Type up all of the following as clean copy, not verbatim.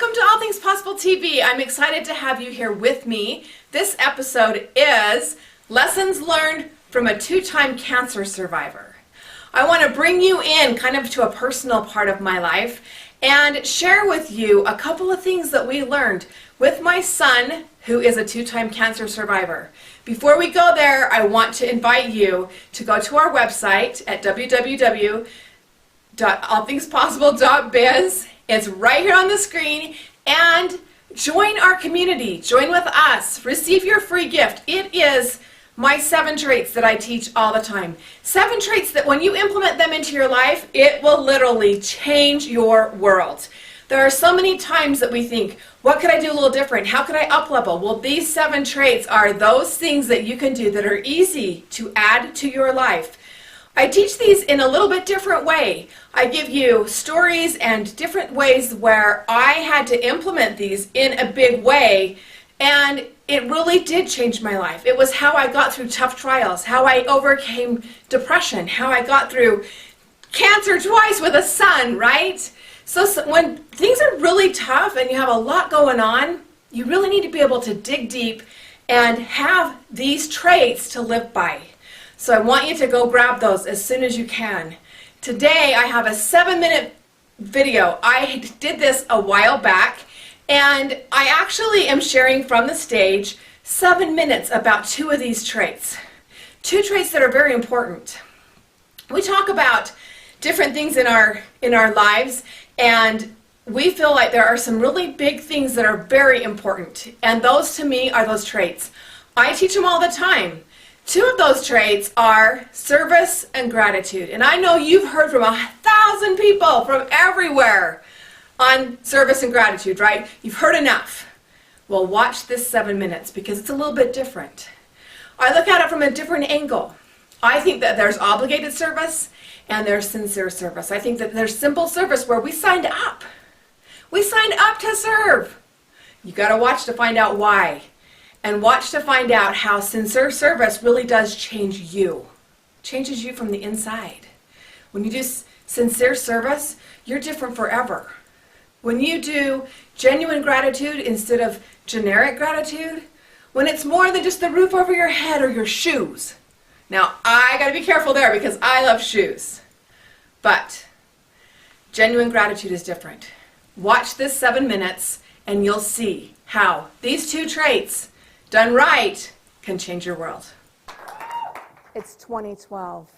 Welcome to All Things Possible TV. I'm excited to have you here with me. This episode is Lessons Learned from a Two-Time Cancer Survivor. I want to bring you in kind of to a personal part of my life and share with you a couple of things that we learned with my son, who is a two-time cancer survivor. Before we go there, I want to invite you to go to our website at www.allthingspossible.biz. It's right here on the screen, and join our community. Join with us. Receive your free gift. It is my 7 traits that I teach all the time. 7 traits that when you implement them into your life, it will literally change your world. There are so many times that we think, what could I do a little different? How could I up level? Well, these 7 traits are those things that you can do that are easy to add to your life. I teach these in a little bit different way. I give you stories and different ways where I had to implement these in a big way, and it really did change my life. It was how I got through tough trials, how I overcame depression, how I got through cancer twice with a son, right? So when things are really tough and you have a lot going on, you really need to be able to dig deep and have these traits to live by. So I want you to go grab those as soon as you can. Today I have a 7-minute video. I did this a while back, and I actually am sharing from the stage 7 minutes about 2 of these traits. 2 traits that are very important. We talk about different things in our lives, and we feel like there are some really big things that are very important, and those to me are those traits. I teach them all the time. 2 of those traits are service and gratitude. And I know you've heard from 1,000 people from everywhere on service and gratitude, right? You've heard enough. Well, watch this 7 minutes because it's a little bit different. I look at it from a different angle. I think that there's obligated service and there's sincere service. I think that there's simple service where we signed up. We signed up to serve. You got to watch to find out why. And watch to find out how sincere service really does change you. Changes you from the inside. When you do sincere service, you're different forever. When you do genuine gratitude instead of generic gratitude, when it's more than just the roof over your head or your shoes. Now, I got to be careful there because I love shoes. But genuine gratitude is different. Watch this 7 minutes and you'll see how these 2 traits done right can change your world. It's 2012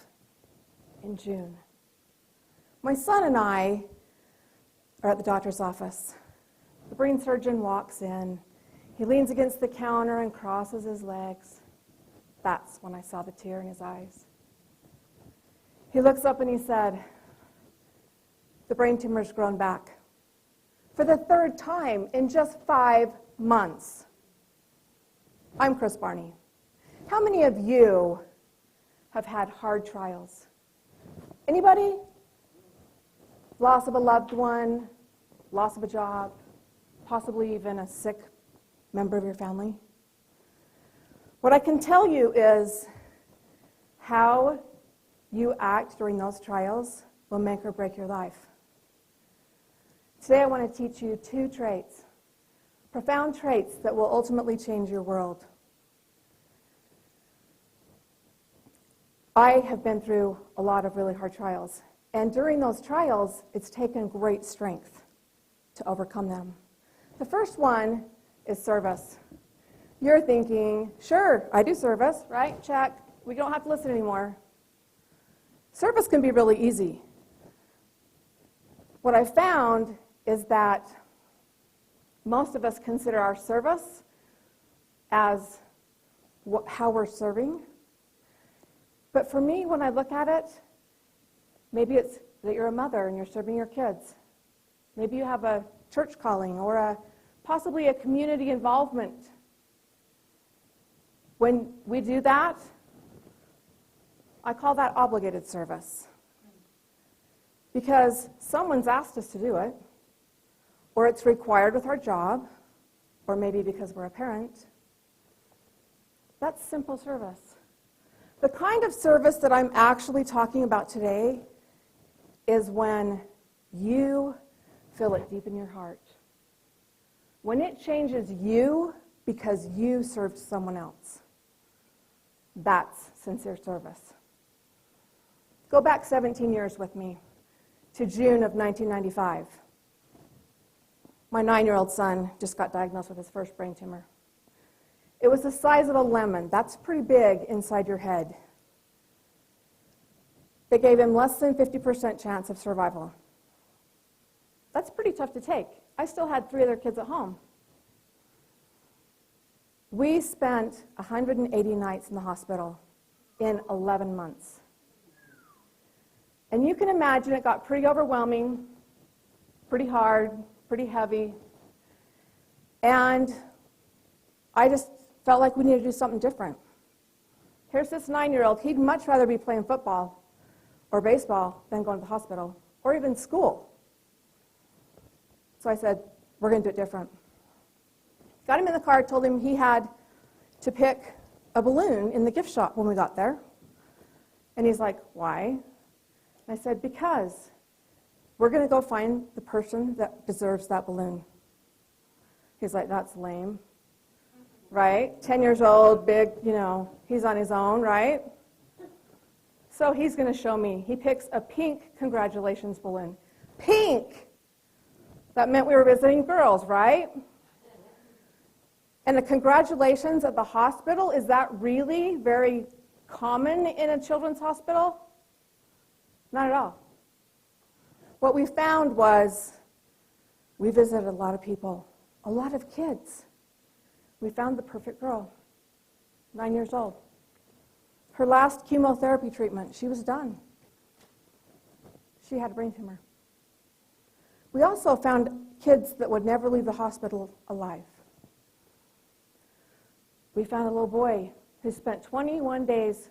in June. My son and I are at the doctor's office. The brain surgeon walks in. He leans against the counter and crosses his legs. That's when I saw the tear in his eyes. He looks up and he said, "The brain tumor's grown back for the 3rd time in just 5 months." I'm Kris Barney. How many of you have had hard trials? Anybody? Loss of a loved one, loss of a job, possibly even a sick member of your family? What I can tell you is how you act during those trials will make or break your life. Today I want to teach you 2 traits. Profound traits that will ultimately change your world. I have been through a lot of really hard trials, and during those trials, it's taken great strength to overcome them. The first one is service. You're thinking, sure, I do service, right? Check. We don't have to listen anymore. Service can be really easy. What I found is that most of us consider our service as how we're serving. But for me, when I look at it, maybe it's that you're a mother and you're serving your kids. Maybe you have a church calling or possibly a community involvement. When we do that, I call that obligated service. Because someone's asked us to do it, or it's required with our job, or maybe because we're a parent. That's simple service. The kind of service that I'm actually talking about today is when you feel it deep in your heart. when it changes you because you served someone else. That's sincere service. Go back 17 years with me to June of 1995. My 9-year-old son just got diagnosed with his first brain tumor. It was the size of a lemon. That's pretty big inside your head. They gave him less than 50% chance of survival. That's pretty tough to take. I still had 3 other kids at home. We spent 180 nights in the hospital in 11 months. And you can imagine it got pretty overwhelming, pretty hard, pretty heavy. And I just felt like we needed to do something different. Here's this 9-year-old. He'd much rather be playing football or baseball than going to the hospital or even school. So I said, we're going to do it different. Got him in the car, told him he had to pick a balloon in the gift shop when we got there. And he's like, why? And I said, because we're going to go find the person that deserves that balloon. He's like, that's lame. Right? 10 years old, big, he's on his own, right? So he's going to show me. He picks a pink congratulations balloon. Pink! That meant we were visiting girls, right? And the congratulations at the hospital, is that really very common in a children's hospital? Not at all. What we found was we visited a lot of people, a lot of kids. We found the perfect girl, 9 years old. Her last chemotherapy treatment, she was done. She had a brain tumor. We also found kids that would never leave the hospital alive. We found a little boy who spent 21 days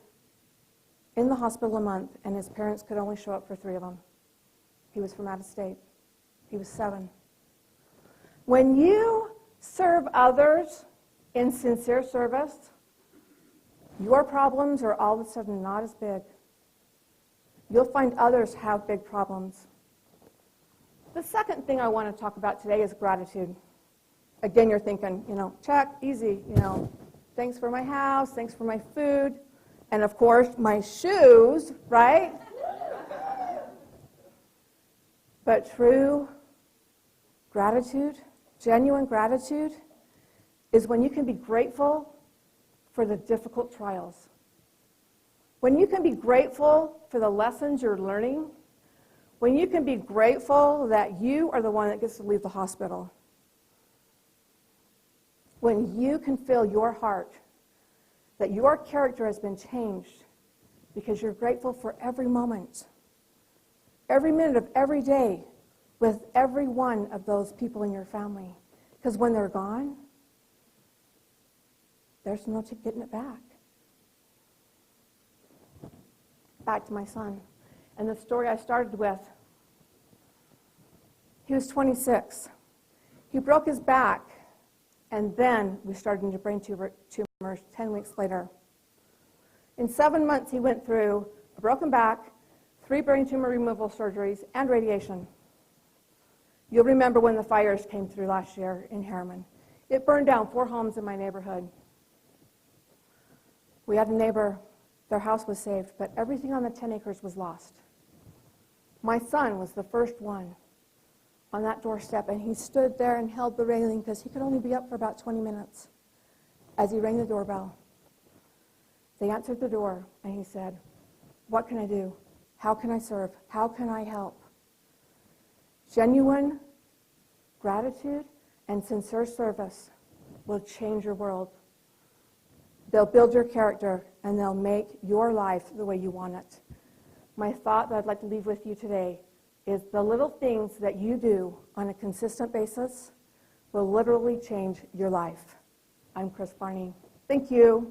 in the hospital a month, and his parents could only show up for 3 of them. He was from out of state. He was 7. When you serve others in sincere service, your problems are all of a sudden not as big. You'll find others have big problems. The second thing I want to talk about today is gratitude. Again, you're thinking, check, easy, thanks for my house, thanks for my food, and of course, my shoes, right? But true gratitude, genuine gratitude, is when you can be grateful for the difficult trials. When you can be grateful for the lessons you're learning. When you can be grateful that you are the one that gets to leave the hospital. When you can feel your heart, that your character has been changed because you're grateful for every moment, every minute of every day with every one of those people in your family. Because when they're gone, there's no getting it back. Back to my son. And the story I started with, he was 26. He broke his back, and then we started into brain tumors 10 weeks later. In 7 months, he went through a broken back, 3 brain tumor removal surgeries, and radiation. You'll remember when the fires came through last year in Harriman. It burned down 4 homes in my neighborhood. We had a neighbor, their house was saved, but everything on the 10 acres was lost. My son was the first one on that doorstep, and he stood there and held the railing because he could only be up for about 20 minutes as he rang the doorbell. They answered the door, and he said, "What can I do? How can I serve? How can I help?" Genuine gratitude and sincere service will change your world. They'll build your character, and they'll make your life the way you want it. My thought that I'd like to leave with you today is the little things that you do on a consistent basis will literally change your life. I'm Kris Barney. Thank you.